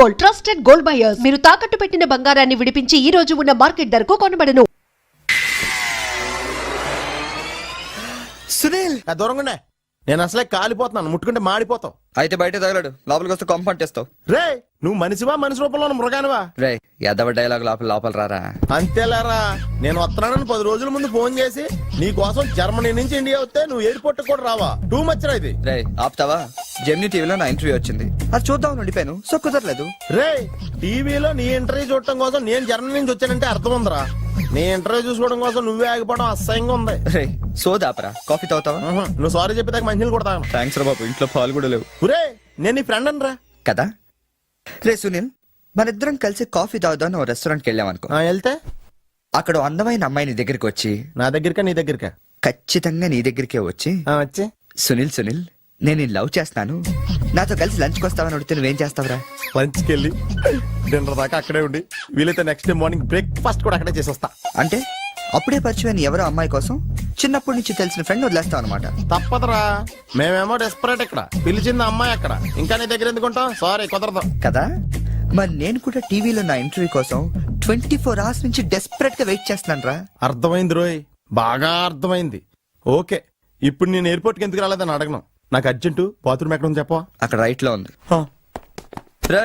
Gold, trusted gold buyers. మీరు తాకట్టు పెట్టిన బంగారాన్ని విడిపించి ఈ రోజు ఉన్న మార్కెట్ ధరకు కొనబడను. సునీల్ దూరంగా నేను అసలే కాలిపోతున్నాను, ముట్టుకుంటే మాడిపోతావు. అయితే బయట తగలడు, లోపలికి వస్తే కొంపంటేస్తావు. రే నువ్వు మనిషివా, మనిషి రూపంలో ఉన్న మృగానివా? రే ఎదవ డైలాగ్ లోపల రారా. అంతేలేరా, నేను వస్తున్నానని 10 రోజుల ముందు ఫోన్ చేసి నీ కోసం జర్మనీ నుంచి ఇండియా వస్తే నువ్వు ఎయిర్పోర్ట్ కూడా రావా? టూ మచ్ రా ఇది. రే ఆపుతావా? జెమినీ టీవీలో నా ఇంటర్వ్యూ వచ్చింది, అది చూద్దాం ఉండిపోయాను. సో కుదరలేదు. రే టీవీలో నీ ఇంటర్వ్యూ చూడటం కోసం నేను జర్మనీ నుంచి వచ్చానంటే అర్థం ఉందిరా. నీ ఇంటర్వ్యూ చూసుకోవడం కోసం నువ్వే ఆగిపోవడం అసహ్యంగా ఉంది. రే సోదాపరా, కాఫీ తాగుతావా? నువ్వు సారీ చెప్పేదాకా మంచినీళ్ళు కూడా తాగను. థ్యాంక్స్ రా బాబు, ఇంట్లో పాలు కూడా లేవు. రే నేను నీ ఫ్రెండ్ అని రా. కదా. రే సునీల్, మనిద్దరం కలిసి కాఫీ తాగుదాం ఓ రెస్టారెంట్కి వెళ్ళామనుకో. వెళ్తే అక్కడ అందమైన అమ్మాయి నీ దగ్గరికి వచ్చి, నా దగ్గరికా నీ దగ్గరికా? ఖచ్చితంగా నీ దగ్గరికే వచ్చి, వచ్చి సునీల్ నేను లవ్ చేస్తాను, నాతో కలిసి లంచ్కి వస్తావని అడిగితే నువ్వేం చేస్తావురా? లంచ్కి వెళ్ళి డిన్నర్ దాకా అక్కడే ఉండి వీలైతే నెక్స్ట్ డే మార్నింగ్ బ్రేక్ఫాస్ట్ కూడా అక్కడే చేసి వస్తా. అంటే అప్పుడే పరిచయం ఎవరో అమ్మాయి కోసం చిన్నప్పటి నుంచి తెలిసిన ఫ్రెండ్ వదిలేస్తావు అనమాట. తప్పదురా, మేమేమో డెస్పరేట్ ఇక్కడ, పిలిచింది అమ్మాయి అక్కడ, ఇంకా నీ దగ్గర ఎందుకుంటాం? సారీ కుదరదు కదా. మరి నేను కూడా టీవీలో నా ఇంటర్వ్యూ కోసం 24 hours నుంచి డెస్పరేట్ గా వెయిట్ చేస్తున్నాను రా. అర్థమైంది రోయ్, బాగా అర్థమైంది. ఓకే, ఇప్పుడు నేను ఎయిర్పోర్ట్కి ఎందుకు రాలేదని అడగను. నాకు అర్జెంటు బాత్రూమ్ ఎక్కడ ఉంది చెప్పవా? అక్కడ రైట్ లో ఉంది. రే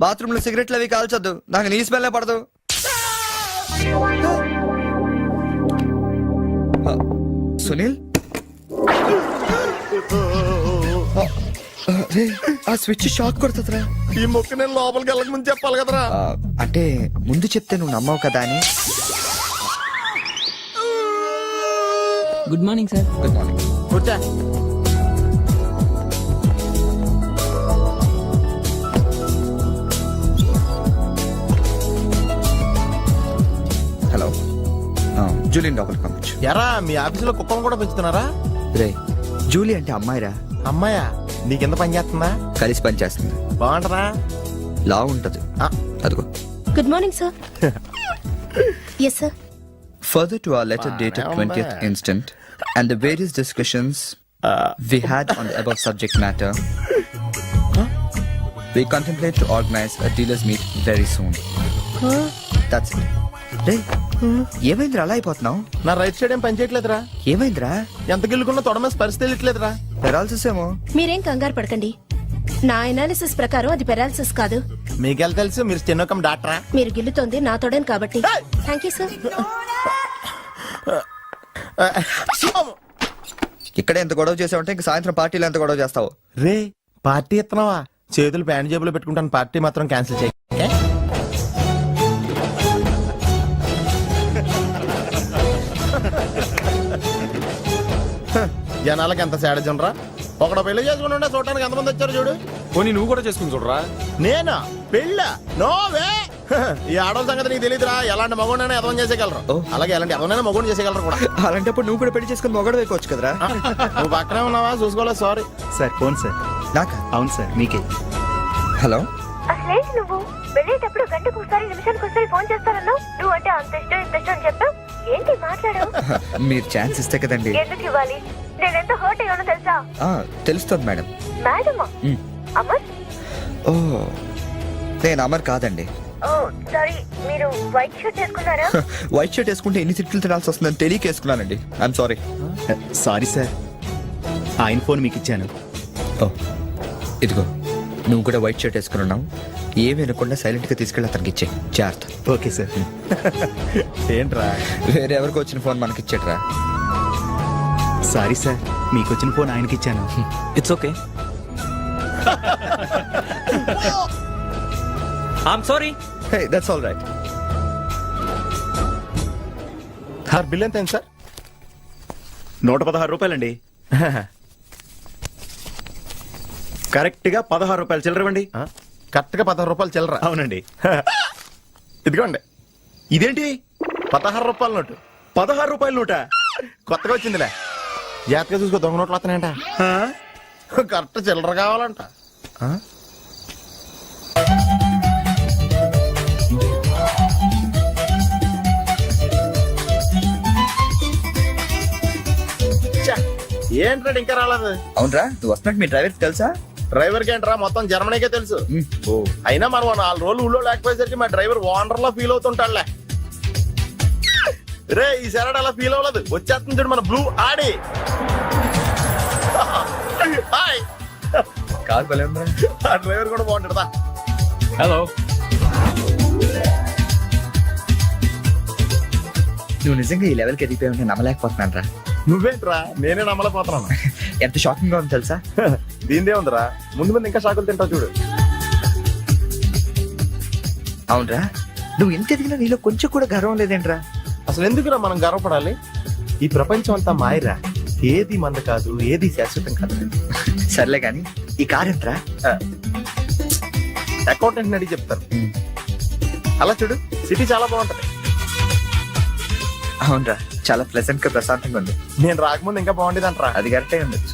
బాత్రూమ్ లో సిగరెట్లు అవి కాల్చొద్దు, నాకు నీ స్మెల్ పడదు. సునీల్ ఆ స్విచ్ షాక్ కొడుతుందిరా. ఈ మొక్క నేను లోపలికి వెళ్ళక ముందు చెప్పాలి కదరా. అంటే ముందు చెప్తే నువ్వు నమ్మవు కదా అని. Good morning sir. Good morning. కూర్చో. హలో, జూలియన్ లోపలికి పంపించు. ఎరా మీ ఆఫీసులో కుక్కను కూడా పెంచుతున్నారా? రే జూలీ అంటే అమ్మాయిరా. అమ్మాయా? నీకెంత పని చేస్తుందా? కలిసి పని చేస్తుంది. బాగుంటరా? లా ఉంటది. అదిగో. Good morning, sir. Yes, sir. Further to our letter dated 20th instant and the various discussions we had on the above subject matter, we contemplate to organize a dealers meet very soon. That's it. రే ఏమైందిరా అలా అయిపోతున్నావు? నా right side ఏం పని చేయట్లేదురా. ఏమైందిరా? ఎంత గిల్లుకున్నా తొడమే స్పర్శ తెలియట్లేదురా. Paralysis ఏమో. మీరేం కంగారు పడకండి, నా అనాలిసిస్ ప్రకారం అది పెరాలిసిస్ కాదు. మీకెళ్ళ తెలుసు, మీరు స్టెనోకం డాక్టరా? మీరు గిల్లుతోంది నా తోడని కాబట్టి. Thank you sir. ఇక్కడ ఎంత గొడవ చేసావంటే ఇంక సాయంత్రం పార్టీలో ఎంత గొడవ చేస్తావు? రే పార్టీ ఇస్తున్నావా? చేతులు ప్యాంట్ జేబులో పెట్టుకుంటాను, పార్టీ మాత్రం క్యాన్సిల్ చేయ. జనాలకి ఎంత సాడజం రా. ఒకడు పెళ్లి చేసుకుని ఉండే చూడటానికి ఎంతమంది వచ్చారు చూడు. పోనీ నువ్వు కూడా చేసుకుని చూడరా. నేనా పెళ్ళ? నోవే. ఈ ఆడవాళ్ళ సంగతి నీకు తెలియదురా. ఎలాంటి మగోడైనా ఎదవం చేసేయగలరు, అలాగే ఎలాంటి ఎదవనైనా మగోడు చేసేయగలరు కూడా. అలాంటప్పుడు నువ్వు కూడా పెళ్లి చేసుకుని మొగడు వేయవచ్చు కదరా. నువ్వు పక్కనే ఉన్నావా? చూసుకోలేదు. Sorry sir. Phone sir. నాకా? అవును సార్, మీకే. హలో. అసలేంటి నువ్వు వెళ్ళేటప్పుడు గంటకు ఒకసారి నిమిషానికి ఒకసారి ఫోన్ చేస్తానన్నావు. నువ్వు అంటే అంత ఇష్టం ఇంత ఇష్టం అని చెప్పావు. ఏంటి మాట్లాడు? మీరు ఛాన్స్ ఇస్తే కదండి. ఎందుకు ఇవ్వాలి? నేను ఎంత హర్ట్ అయ్యానో తెలుసా? తెలుస్తుంది మేడం. మేడమా? అమర్? ఓ నేను అమర్ కాదండి. ఓ సారీ, మీరు వైట్ షర్ట్ వేసుకున్నారా? వైట్ షర్ట్ వేసుకుంటే ఎన్ని తిట్లు తినాల్సి వస్తుందని తెలియక వేసుకున్నానండి. I'm sorry. సారీ సార్, ఆయన ఫోన్ మీకు ఇచ్చాను. ఓ ఇదిగో, నువ్వు కూడా వైట్ షర్ట్ వేసుకున్నావు. ఏమి వినకుండా సైలెంట్ గా తీసుకెళ్ళి అతనికి ఇచ్చే. జాగ్రత్త. Okay sir. ఏంట్రా? వేరే ఎవరికి వచ్చిన ఫోన్ మనకి ఇచ్చేట్రా. సారీ సార్, మీకు వచ్చిన ఫోన్ ఆయనకి ఇచ్చాను. It's okay. I'm sorry. Hey that's all right. Sir bill ఎంత సార్? 116 రూపాయలండి. కరెక్ట్ గా 16 రూపాయలు చిల్లరవండి. కరెక్ట్ గా 16 రూపాయలు చిల్లర? అవునండి. ఇదిగోండి. ఇదేంటి? 16 రూపాయల నోటు. 16 రూపాయల నోట? కొత్తగా వచ్చిందిలే. జాగ్రత్తగా చూసుకో, దొంగ నోట్లు వస్తున్నాయంట. కరెక్ట్ చిల్లర కావాలంట. ఏంట్రా ఇంకా రాలేదు? అవునరా, నువ్వు వస్తున్నట్టు మీ డ్రైవర్ తెలుసా? డ్రైవర్ కి ఏంట్రా మొత్తం జర్మనీకే తెలుసు. ఓ అయినా మనం 4 రోజులు ఊళ్ళో లేకపోయేసరికి మా డ్రైవర్ వాండర్ లో ఫీల్ అవుతుంటాడులే. రే ఈ సెరడ్ అలా ఫీల్ అవ్వలేదు, వచ్చేస్తుంది చూడు మన బ్లూ ఆడి. హాయ్. కాదు భలే ఉందా? ఆ డ్రైవర్ కూడా బాగుంటాడుదా. Hello. నువ్వు నిజంగా ఈ లెవెల్కి ఎదిగిపోయి ఉంటే నమ్మలేకపోతున్నాను రా. నువ్వేంట్రా నేనే నమ్మలేకపోతున్నాను. ఎంత షాకింగ్ గా ఉంది తెలుసా? దీనిదే ఉందిరా, ముందు ముందు ఇంకా షాకులు తింటావు చూడు. అవునరా, నువ్వు ఎంత ఎదిగినా నీలో కొంచెం కూడా గర్వం లేదేంట్రా? అసలు ఎందుకురా మనం గర్వపడాలి? ఈ ప్రపంచం అంతా మాయరా, ఏది మంద కాదు, ఏది శాశ్వతం కాదు. సర్లే గాని ఈ కార్ ఎంతరా? అకౌంటెంట్ అడిగి చెప్తారు. అలా చూడు, సిటీ చాలా బాగుంటది. అవునరా, చాలా ప్లెజెంట్ గా ప్రశాంతంగా ఉంది. నేను రాకముందు ఇంకా బాగుండేదంటరా. అది కరెక్టే ఉండొచ్చు.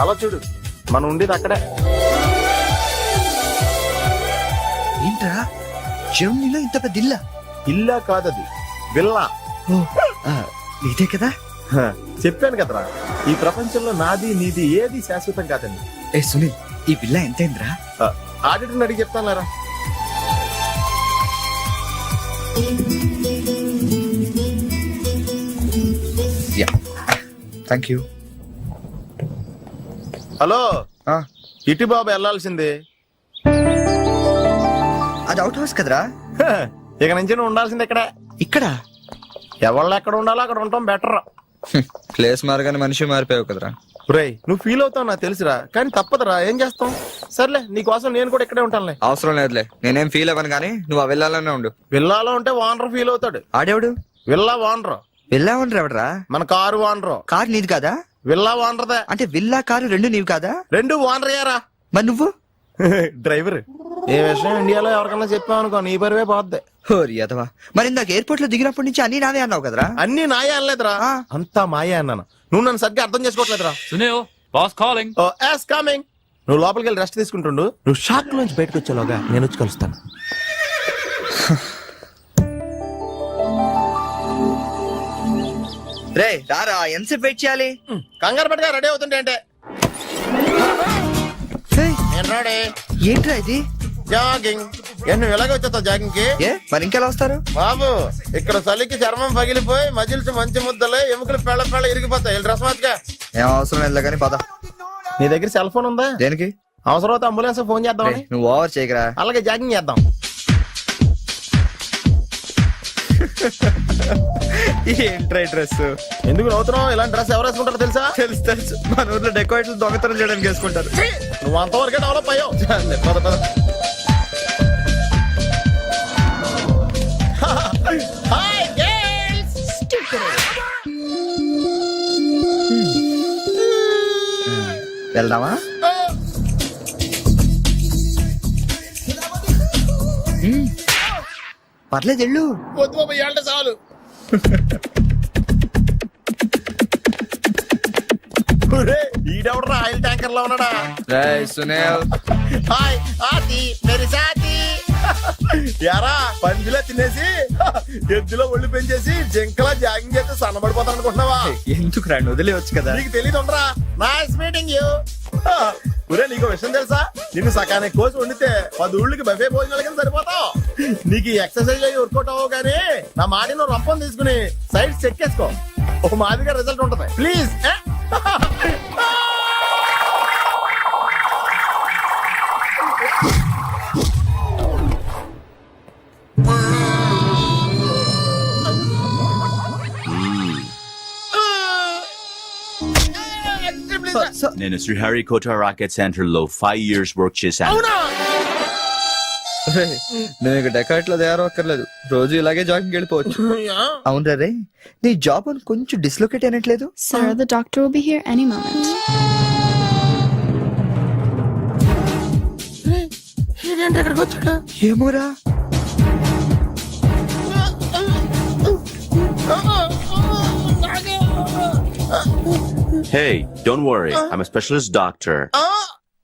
అలా చూడు, మనం ఉండేది అక్కడే. ఏంట్రా జర్మనీలో ఇంత పెద్ద ఇల్లా? ఇల్లా కాదది, విల్లా. ఇదే కదా? చెప్పాను కదరా, ఈ ప్రపంచంలో నాది నీది ఏది శాశ్వతం కాదండి. ఏ సునీల్, ఈ విల్లా ఎంతైందిరా? ఆడిటర్ అడిగి చెప్తాను లేరా. Thank you. హలో, ఇటు బాబు వెళ్ళాల్సింది. అది అవుట్ హౌస్ కదరా? ఇక నుంచి నువ్వు ఉండాల్సింది ఇక్కడే. ఇక్కడ ఎవళ్ళు ఎక్కడ ఉండాలో అక్కడ ఉండటం బెటర్. ప్లేస్ మారగానే మనిషి మారిపోయావు కదరా. రేయ్ నువ్వు ఫీల్ అవుతావు నాకు తెలుసురా, కానీ తప్పదురా, ఏం చేస్తాం. సర్లే నీకోసం నేను కూడా ఇక్కడే ఉంటానులే. అవసరం లేదులే, నేనేం ఫీల్ అవ్వను కానీ నువ్వు ఆ విల్లాలోనే ఉండు. విల్లాలో ఉంటే వానర్ ఫీల్ అవుతాడు. ఆడేవాడు? Villa owner. విల్లా ఓనర్ ఎవడరా? మన కారు వానరు. కారు నీది కాదా? విల్లా వానరదే. అంటే విల్లా కారు రెండు నీవి కాదా? రెండు వానరయ్యారా. మరి నువ్వు డ్రైవర్. ఏ విషయం ఇండియాలో ఎవరికన్నా చెప్పావనుకో నీ పరివే పోద్ది. హోరి అదవా, మరి ఇందాక ఎయిర్పోర్ట్ లో దిగినప్పటి నుంచి అన్ని నావే అన్నావు కదరా? అన్ని నాయే అనలేదురా, అంతా మాయే అన్నాను. నువ్వు నన్ను సరిగ్గా అర్థం చేసుకోవట్లేదురా. Sunil, boss calling. ఓ ఎస్ కమింగ్. నువ్వు లోపలికి వెళ్ళి రెస్ట్ తీసుకుంటుండు, నువ్వు షాక్ నుంచి బయటకు వచ్చేలోగా నేను వచ్చి కలుస్తాను. రే రారా, ఎంతసేపు వెయిట్ చేయాలి? కంగారు పట్టుగా రెడీ అవుతుంటే అంటే నేను రెడీ. ఏంట్రా ఇది? జాగింగ్. నువ్వు ఎలాగ వచ్చేస్తావు జాగింగ్ కి? ఏ మరి ఇంకెలా వస్తారు? బాబు ఇక్కడ చలికి చర్మం పగిలిపోయి మజిల్స్ మంచి ముద్దలే, ఎముకలు పెళ్ళ పెళ్ళ ఇరిగిపోతాయి. డ్రెస్ మార్చుగా. ఏం అవసరం లేదు కానీ పద. నీ దగ్గర సెల్ ఫోన్ ఉందా? దేనికి? అవసరం అయితే అంబులెన్స్ ఫోన్ చేద్దామని. నువ్వు ఓవర్ చేయకరా. అలాగే జాగింగ్ చేద్దాం. ఏంట్రా డ్రెస్? ఎందుకు నవ్వుతున్నావు? ఇలాంటి డ్రెస్ ఎవరు వేసుకుంటారో తెలుసా? తెలుసు తెలుసు, మన ఊర్లో డెకోరేట్లు దొంగతనం చేయడానికి వేసుకుంటారు. నువ్వు అంతవరకే డెవలప్ అయ్యావు. పద పద. Hi girls. వెళ్దామా? పర్లేదు వెళ్ళు. వద్దు బాబు, ఇవాళ చాలు. ఈడెవడరా ఆయిల్ ట్యాంకర్ లో ఉన్నాడా? సునీల్. హాయ్ ఆది మేరీ సాథీ. యారా పందిలా తినేసి ఎద్దులో ఒళ్ళు పెంచేసి జింకలా జాగింగ్ చేస్తే సన్నబడిపోతాను అనుకుంటున్నావా? ఎందుకు రండి, వదిలేవచ్చు కదా. నీకు తెలియదు ఉండరా. Nice meeting you. ఒరే నీకు విషయం తెలుసా, నిన్ను సకానికి కోసి వండితే 10 ఊళ్ళకి బఫే భోజనాల కింద సరిపోతావు. నీకు ఈ ఎక్సర్సైజ్ అయ్యి వర్కౌట్ అవ్వవు కానీ నా మాటి నువ్వు రంపం తీసుకుని సైడ్ చెక్ చేసుకో, ఒక మాదిరిగా రిజల్ట్ ఉంటుంది. ప్లీజ్. నేను శ్రీహరికోట రాకెట్ సెంటర్ లో 5 years వర్క్ చేశాను. నేను ఇక డెకాట్ లో తయారక్కర్లేదు, రోజు ఇలాగే జాగింగ్ వెళ్ళిపోవచ్చు. అవును రే, నీ జాబ్ అని కొంచెం dislocate అయినట్లేదు? Sir, the doctor will be here any moment. ఏమోరా. Hey, don't worry. I'm a specialist doctor.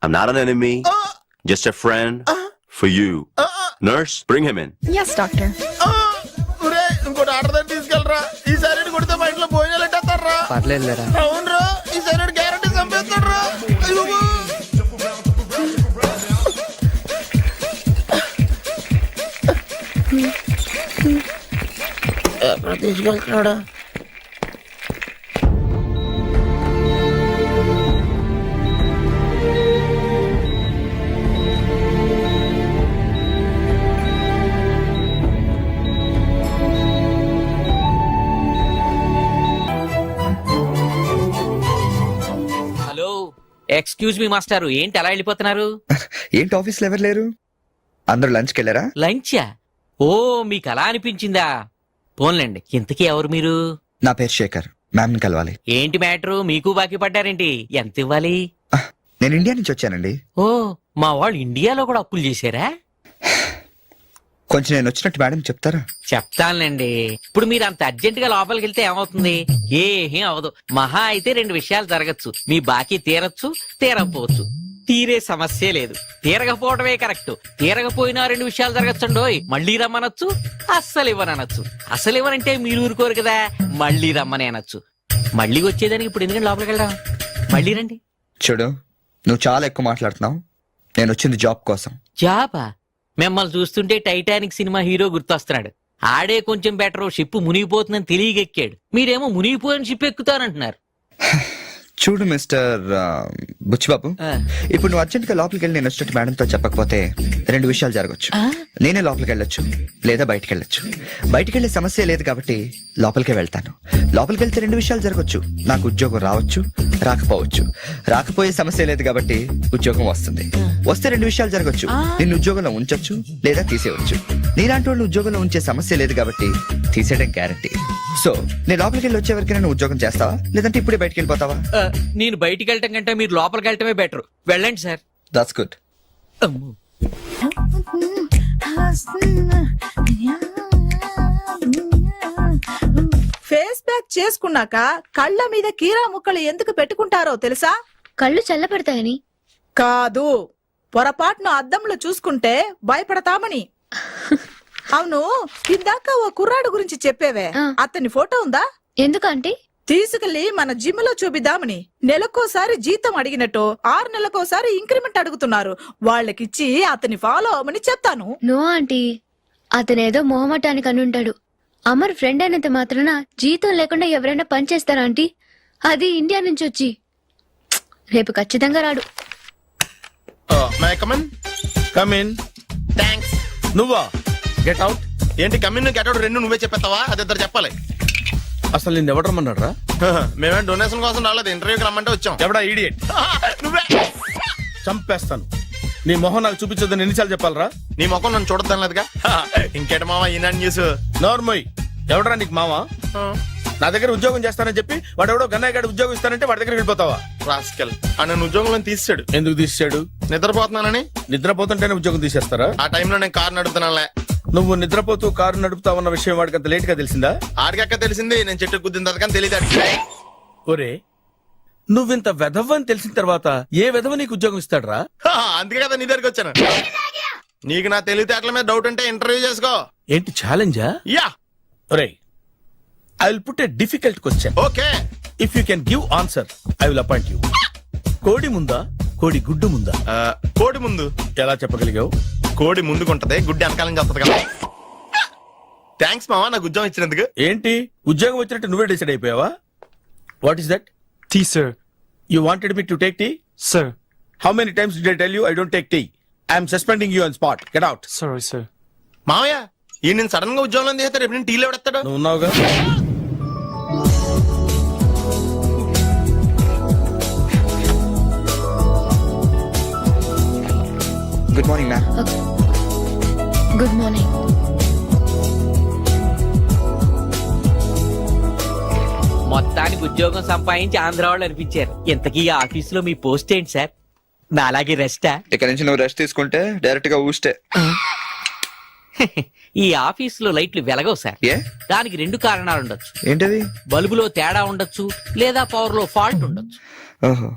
I'm not an enemy. Just a friend for you. Nurse, bring him in. Yes, doctor. ఇంకోటి order తీసుకెళ్ళరా. ఈసారి కొడితే మా ఇంట్లో భోజనాలు ఎట్టేస్తారా? పర్లేదులేరా. అవునరా, ఈసారి guarantee చంపేస్తాడరా. ఎక్కడ తీసుకెళ్తున్నాడా? హలో, ఎక్స్క్యూజ్ మీ మాస్టారు, ఏంటి అలా వెళ్ళిపోతున్నారు? ఏంటి ఆఫీస్లో ఎవరు లేరు? అందరూ లంచ్కి వెళ్ళారా? లంచా? ఓ, మీకు అలా అనిపించిందా? పోన్లేండి, ఇంతకీ ఎవరు మీరు? నా పేరు శేఖర్, మ్యామ్ని కలవాలి. ఏంటి మ్యాటరు, మీకు బాకీ పడ్డారేంటి? ఎంత ఇవ్వాలి? నేను ఇండియా నుంచి వచ్చానండి. ఓ, మా వాళ్ళు ఇండియాలో కూడా అప్పులు చేశారా? కొంచెం నేను వచ్చినట్టు మేడం చెప్తారా? చెప్తానులేండి. ఇప్పుడు మీరు అంత అర్జెంట్ గా లోపలికి వెళ్తే ఏమవుతుంది? ఏం అవదు. మహా అయితే 2 విషయాలు జరగచ్చు. మీ బాకీ తీరచ్చు, తీరకపోవచ్చు. తీరే సమస్య లేదు, తీరకపోవడమే కరెక్ట్. తీరకపోయినా 2 విషయాలు జరగచ్చండోయ్. మళ్ళీ రమ్మనొచ్చు, అస్సలు ఇవ్వనొచ్చు. అసలు ఇవ్వనంటే మీరు ఊరుకోరు కదా, మళ్ళీ రమ్మని అనొచ్చు. మళ్ళీ వచ్చేదానికి ఇప్పుడు ఎందుకంటే లోపలికి వెళ్దాం. మళ్ళీ రండి. చూడు, నువ్వు చాలా ఎక్కువ మాట్లాడుతున్నావు. నేను వచ్చింది జాబ్ కోసం. జాబా? మిమ్మల్ని చూస్తుంటే టైటానిక్ సినిమా హీరో గుర్తొస్తున్నాడు. ఆడే కొంచెం బెటర్, షిప్ మునిగిపోతుందని తెలియగెక్కాడు. మీరేమో మునిగిపోయిన షిప్ ఎక్కుతానంటున్నారు. చూడు మిస్టర్ బుచ్చిబాబు, ఇప్పుడు నువ్వు అర్జెంట్ గా లోపలికి వెళ్ళి నేను వచ్చినట్టు మేడంతో చెప్పకపోతే 2 విషయాలు జరగచ్చు. నేనే లోపలికి వెళ్ళొచ్చు, లేదా బయటికి వెళ్ళొచ్చు. బయటికి వెళ్ళే సమస్య లేదు కాబట్టి లోపలికే వెళ్తాను. లోపలికి వెళ్తే 2 విషయాలు జరగచ్చు. నాకు ఉద్యోగం రావచ్చు, రాకపోవచ్చు. రాకపోయే సమస్య లేదు కాబట్టి ఉద్యోగం వస్తుంది. వస్తే 2 విషయాలు జరగచ్చు. నిన్ను ఉద్యోగంలో ఉంచొచ్చు, లేదా తీసేయవచ్చు. నీలాంటి వాళ్ళు ఉద్యోగంలో ఉంచే సమస్య లేదు కాబట్టి తీసేయడం గ్యారంటీ. సో నేను లోపలికి వెళ్ళి వచ్చే వరకు నేను ఉద్యోగం చేస్తావా, లేదంటే ఇప్పుడే బయటికి వెళ్ళిపోతావా? నేను బయటికి వెళ్ళటం కంటే మీరు లోపలికి వెళ్ళటమే బెటర్. వెళ్ళండి sir. That's good. Face pack చేసుకున్నాక కళ్ళ మీద కీరా ముక్కలు ఎందుకు పెట్టుకుంటారో తెలుసా? కళ్ళు చల్లబడతాయని కాదు, పొరపాటును అద్దంలో చూసుకుంటే భయపడతామని. అవును, ఇందాక ఓ కుర్రాడు గురించి చెప్పేవే, అతని ఫోటో ఉందా? ఎందుకంటే తీసుకెళ్లి మన జిమ్ లో చూపిద్దామని. నెలకోసారి జీతం అడిగినట్టు 6 నెలకోసారి ఇంక్రిమెంట్ అడుగుతున్నారు. వాళ్ళకిచ్చి అతని ఫాలో అవ్వమని చెప్తాను. నో ఆంటీ, అతనేదో మొహమాటానికి అనుంటాడు. అమర్ ఫ్రెండ్ అయినంత మాత్రాన జీతం లేకుండా ఎవరైనా పని చేస్తారా ఆంటీ? అది ఇండియా నుంచి వచ్చి. రేపు ఖచ్చితంగా రాడు. నువ్వా? Get out. ఏంటి కమిన్ గెట్ అవుట్ 2 నువ్వే చెప్పేస్తావా? అది ఇద్దరు చెప్పాలి. అసలు నేను ఎవరు రమ్మన్నారా? మేమే డొనేషన్ కోసం రాలేదు, ఇంటర్వ్యూకి రమ్మంటే వచ్చాం. ఎవడా ఈడియట్? నువ్వే. చంపేస్తాను. నీ మొహం నాకు చూపించొద్దని ఎన్నిసార్లు చెప్పాలరా? నీ ముఖం నన్ను చూడద్దాం లేదుగా. ఇంకేట మావా ఈనాడు న్యూస్. నోర్మోయ్, ఎవడరా నీకు మావా? నా దగ్గర ఉద్యోగం చేస్తానని చెప్పి వాడు ఎవడో గన్నయ్య గారి ఉద్యోగం ఇస్తానంటే వాడి దగ్గర వెళ్ళిపోతావా? రాస్కెల్. ఆ నన్ను ఉద్యోగంలో తీసాడు. ఎందుకు తీసాడు? నిద్రపోతున్నానని. నిద్రపోతుంటేనే ఉద్యోగం తీసేస్తారా? ఆ టైంలో నేను కారు నడుపుతున్నానులే. నువ్వు నిద్రపోతూ కారు నడుపుతావన్న విషయం వాడికి అంత లేట్ గా తెలిసిందా? ఆడికక్క తెలిసింది, నేను చెట్టు గుద్దిన తర్వాత కానీ తెలియదు. ఒరే, నువ్వింత వెధవ్ అని తెలిసిన తర్వాత ఏ వెధవ నీకు ఉద్యోగం ఇస్తాడరా? అందుకే కదా నీ దగ్గరికి వచ్చాను. నీకు నా తెలివితేటల మీద డౌట్ ఉంటే ఇంటర్వ్యూ చేసుకో. ఏంటి ఛాలెంజా? యా. ఒరే, I will put a difficult question. Okay. If you can give answer I will appoint you. కోడి ముందా, కోడి గుడ్డు ముందా? కోడి ముందు. ఎలా చెప్పగలిగావు? కోడి ముందుకుంటది, గుడ్డి వెనకాలం చేస్తుంది కదా. థ్యాంక్స్ మావా నాకు ఉద్యోగం ఇచ్చినందుకు. ఏంటి ఉద్యోగం వచ్చినట్టు నువ్వే డిసైడ్ అయిపోయావా? What is that? Tea, sir. You wanted me to take tea? Sir. How many times did I tell you I don't take tea? I am suspending you on spot. Get out. Sorry, sir. మావయ్య ఈ నేను sudden గా ఉద్యోగంలో తీస్తే రేపు నేను టీలో ఎవడెత్తాడు? నువ్వు ఉన్నావుగా. Good morning ma'am. Good morning. మొత్తానికి ఉద్యోగం సంపాదించి ఆంధ్ర వాళ్ళు అనిపించారు. ఇంతకీ ఈ ఆఫీసులో మీ పోస్ట్ ఏంటి సార్? నా అలాగే రెస్టా? ఇక్కడ నుంచి నువ్వు రెస్ట్ తీసుకుంటే డైరెక్ట్ గా ఊస్తే. ఈ ఆఫీసులో లైట్లు వెలగవు సార్. ఏ? దానికి 2 కారణాలు ఉండొచ్చు. ఏంటవి? బల్బులో తేడా ఉండొచ్చు, లేదా పవర్ లో ఫాల్ట్ ఉండొచ్చు. ఓహో,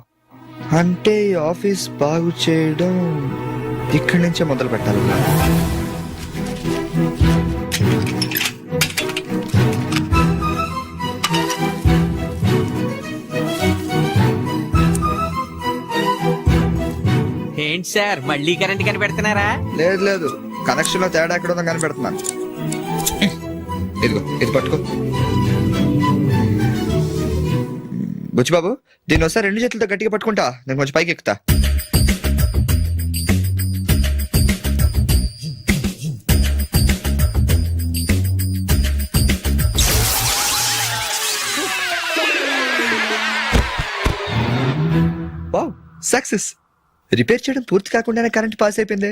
అంటే ఈ ఆఫీస్ బాగు చేయడం ఇక్కడి నుంచే మొదలు పెట్టాలి. ఏంటి సార్ మళ్ళీ కరెంట్ కనిపెడుతున్నారా? లేదు లేదు, కనెక్షన్ లో తేడా ఎక్కడ ఉందో కనిపెడుతున్నాను. ఇదిగో ఇది పట్టుకో. బుచ్చిబాబు దీన్ని ఒకసారి 2 చేతులతో గట్టిగా పట్టుకుంటా, నేను కొంచెం పైకి ఎక్కుతా. Wow, success. రిపేర్ చేయడం పూర్తి కాకుండానే కరెంట్ పాస్ అయిపోయింది.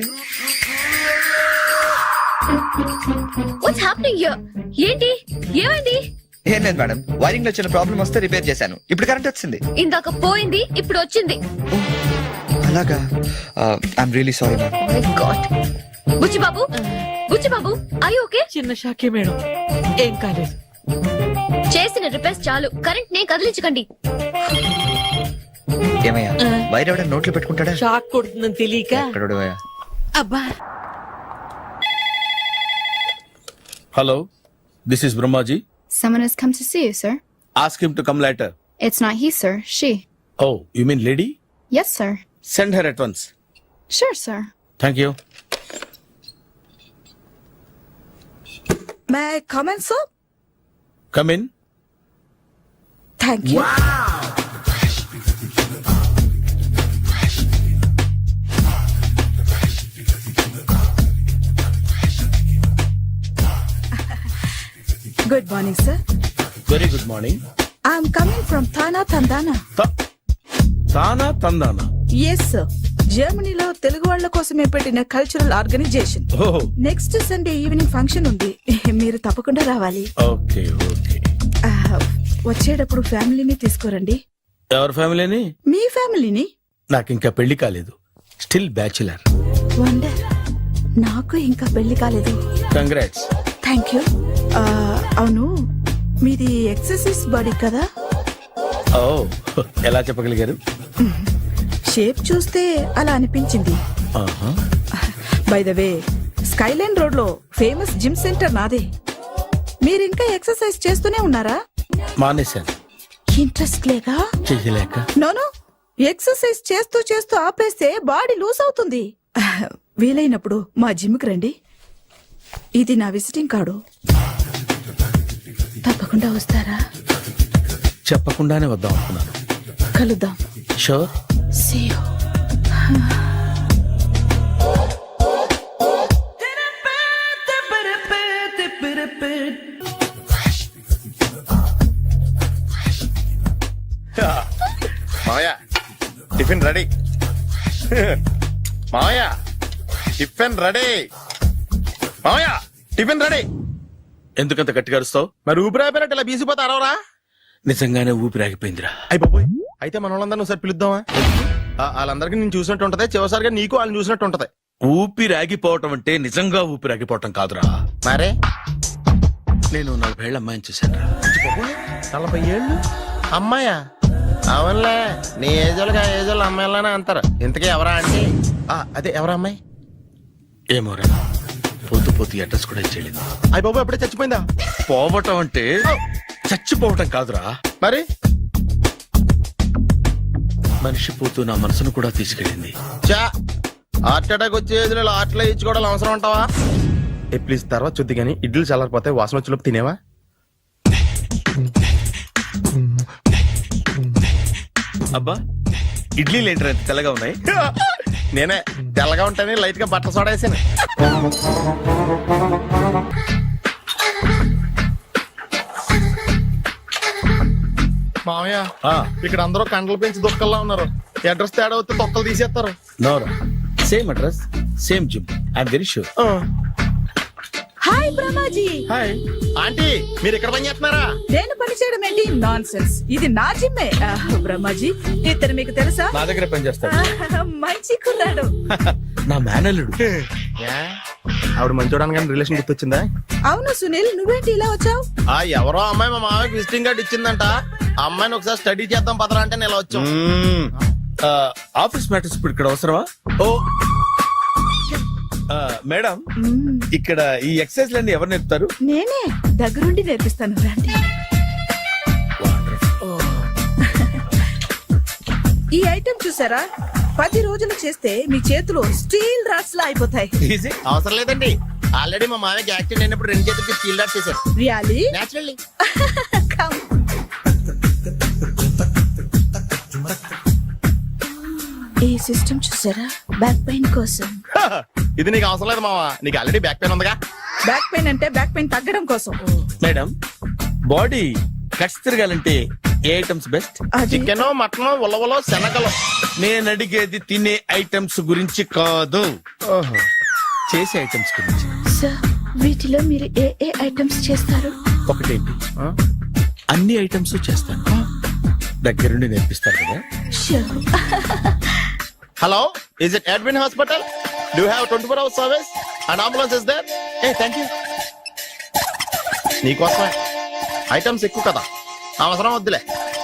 What's happening here? ఏంటి, ఏమైంది? ఏం లేదు మేడం, వైరింగ్ లో చిన్న ప్రాబ్లం వస్తే రిపేర్ చేశాను, ఇప్పుడు కరెంట్ వచ్చింది. ఇందాక పోయింది, ఇప్పుడు వచ్చింది. అలాగా, I'm really sorry madam. My God. Buchibabu, Buchibabu, I okay? చిన్న షాకే మేడం, ఏం కాలేదు. చేసిన రిపేర్స్ చాలు, కరెంట్ నే కదిలించకండి. ఏమయ్యా, వైర్ ఎవడ నోట్లో పెట్టుకుంటాడా? షాక్ కొడుతుందని తెలియక. ఎక్కడోడవయ్యా? అబ్బా, hello, this is Brahmaji. Someone has come to see you, sir. Ask him to come later. It's not he, sir. She. Oh, you mean lady? Yes, sir. Send her at once. Sure, sir. Thank you. May come in sir? Come in. Thank you. Good morning sir. Very good morning. I'm coming from థానా తందానా. తానా తందానా? Yes sir, జర్మనీలో తెలుగు వాళ్ళ కోసమే పెట్టిన cultural organisation. ఓహో, next Sunday evening function ఉంది, మీరు తప్పకుండా రావాలి. Okay okay. వచ్చేటప్పుడు ఫ్యామిలీని తీసుకోరండి. ఎవరి ఫ్యామిలీని? మీ ఫ్యామిలీని. నాకు ఇంకా పెళ్లి కాలేదు, స్టిల్ బ్యాచులర్. వండర్, నాకు ఇంకా పెళ్లి కాలేదు. కంగ్రాట్స్. Thank you. అవును, మీది ఎక్సర్సైజ్ బాడీ కదా? ఓ, ఎలా చెప్పగలిగారు? షేప్ చూస్తే అలా అనిపించింది. By the way, Skyline road లో ఫేమస్ జిమ్ సెంటర్ నాదే. మీరు ఇంకా ఎక్సర్సైజ్ చేస్తూనే ఉన్నారా? మానేశాను, ఇంట్రెస్ట్ లేక? చెయ్యలేక. నోను, ఎక్సర్సైజ్ చేస్తూ చేస్తూ ఆపేస్తే బాడీ లూజ్ అవుతుంది. వీలైనప్పుడు మా జిమ్కి రండి. ఇది నా విజిటింగ్ కార్డు. తప్పకుండా వస్తారా? చెప్పకుండానే వద్దాం అనుకున్నాను. కలుద్దాం. షూర్. See you. మావయ్య, టిఫిన్ రెడీ. మావయ్య, టిఫిన్ రెడీ. మావయ్య, టిఫిన్ రెడీ. ఎందుకంత గట్టిగా అరుస్తావు? మరి ఊపిరి అయిపోయినట్టు ఇలా బీసిపోతే అరవరా? నిజంగానే ఊపిరాగిపోయిందిరా. అయిపోయి అయితే మన వాళ్ళందరినీ ఒకసారి పిలుద్దామా? వాళ్ళందరికీ నేను చూసినట్టు ఉంటది, చివరిసారిగా నీకు వాళ్ళని చూసినట్టు ఉంటది. ఊపిరాగిపోవటం అంటే నిజంగా ఊపిరాగిపోవటం కాదురా. మరే నేను 40 ఏళ్ల అమ్మాయిని చూశాను. 40 ఏళ్ళు అమ్మాయా? అవునులే, నీ ఏజోళ్ళకి ఆ ఏజోళ్ళు అమ్మాయిలానే అంటారు. ఇంతకీ ఎవరా అంటే? అదే ఎవరా అమ్మాయి? ఏమోరా, పొద్దు పొద్దు అడ్రస్ కూడా ఇచ్చేళ్ళింది. అయ్య బాబు, ఎప్పుడే చచ్చిపోయిందా? పోవటం అంటే చచ్చిపోవటం కాదురా, మరి మనిషి పోతూ నా మనసును కూడా తీసుకెళ్ళింది. చా, హార్ట్ అటాక్ వచ్చే ఏజ్లో హార్ట్లో ఇచ్చుకోవడం అవసరం ఉంటావా? ప్లీజ్ తర్వాత చూద్ది కానీ ఇడ్లీ చల్లారిపోతే వాసన వచ్చేలోపు తినేవా? అబ్బా, ఇడ్లీ లేంటరా ఎంత తెల్లగా ఉన్నాయి? నేనే తెల్లగా ఉంటానే లైట్ గా బట్టలు సోడా వేసాను. మామయ్య, ఇక్కడ అందరూ కండలు పెంచి దుక్కల్లా ఉన్నారు. అడ్రస్ తేడా వస్తే తొక్కలు తీసేస్తారు. నోరా, same address, same gym. I am very sure. Hi Brahmaji. Hi aunty, మీరు ఇక్కడ పని చేస్తున్నారా? నేను పని చేయడం ఏంటి? నాన్ సెన్స్, ఇది నా జిమ్మే. బ్రహ్మాజీ, ఇతను మీకు తెలుసా? నా దగ్గర పని చేస్తాడు. మంచి కుర్రాడు. నా మేనల్లుడు. ఆవిడ మంచి చూడడానికి రిలేషన్ గుర్తొచ్చిందా? అవును సునీల్, నువ్వేంటి ఇలా వచ్చావు? ఎవరో అమ్మాయి మా మామయ్యకి విజిటింగ్ కార్డు ఇచ్చిందంట. ఆ అమ్మాయిని ఒకసారి స్టడీ చేద్దాం పదరా అంటే నేను ఇలా వచ్చాం. ఆఫీస్ మ్యాటర్స్ ఇప్పుడు ఇక్కడ అవసరమా? ఓ మేడం, ఇక్కడ ఈ ఎక్సర్సైజ్ లన్నీ ఎవరు నేర్పుతారు? నేనే దగ్గరుండి నేర్పిస్తాను, రండి. ఈ ఐటెం చూసారా? 10 రోజులు చేస్తే మీ చేతులు స్టీల్ రాట్స్ లా అయిపోతాయి. ఈజీ. అవసరం లేదండి, ఆల్రెడీ మా మామయ్యకి యాక్సిడెంట్ అయినప్పుడు 2 చేతులకి స్టీల్ డాట్ చేశారు. రియాలీ? నేచురల్లీ. ఈ సిస్టమ్ చూసారా, బ్యాక్ పెయిన్ కోసం. ఇది నీకు అవసరం లేదు మావా, నీకు ఆల్రెడీ బ్యాక్ పెయిన్ ఉందిగా. బ్యాక్ పెయిన్ అంటే బ్యాక్ పెయిన్ తగ్గడం కోసం. మేడం, బాడీ కట్స్ తిరగాలంటే ఏ ఐటమ్స్ బెస్ట్? అది చికెన్, మటన్, ఉలవలో, శనగలు. నేను అడిగేది తినే ఐటమ్స్ గురించి కాదు, చేసే ఐటమ్స్ గురించి. సార్, వీటిలో మీరు ఏ ఏ ఐటమ్స్ చేస్తారు? ఒకటేంటి, అన్ని ఐటమ్స్ చేస్తాను. దగ్గరుండి నేర్పిస్తారు కదా. Sure. Hello, is it admin hospital? Do have 24 hours service and ambulance is there? ఏ థ్యాంక్ యూ. నీకోసమే ఐటమ్స్ ఎక్కువ కదా, అవసరం వద్దులే.